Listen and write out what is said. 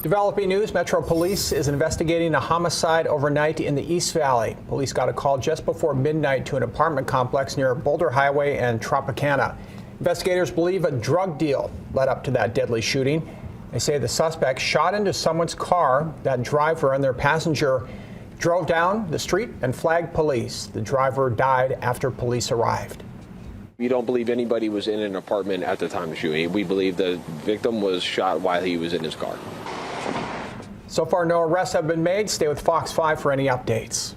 Developing news, Metro Police is investigating a homicide overnight in the East Valley. Police got a call just before midnight to an apartment complex near Boulder Highway and Tropicana. Investigators believe a drug deal led up to that deadly shooting. They say the suspect shot into someone's car. That driver and their passenger drove down the street and flagged police. The driver died after police arrived. We don't believe anybody was in an apartment at the time of shooting. We believe the victim was shot while he was in his car. So far, no arrests have been made. Stay with Fox 5 for any updates.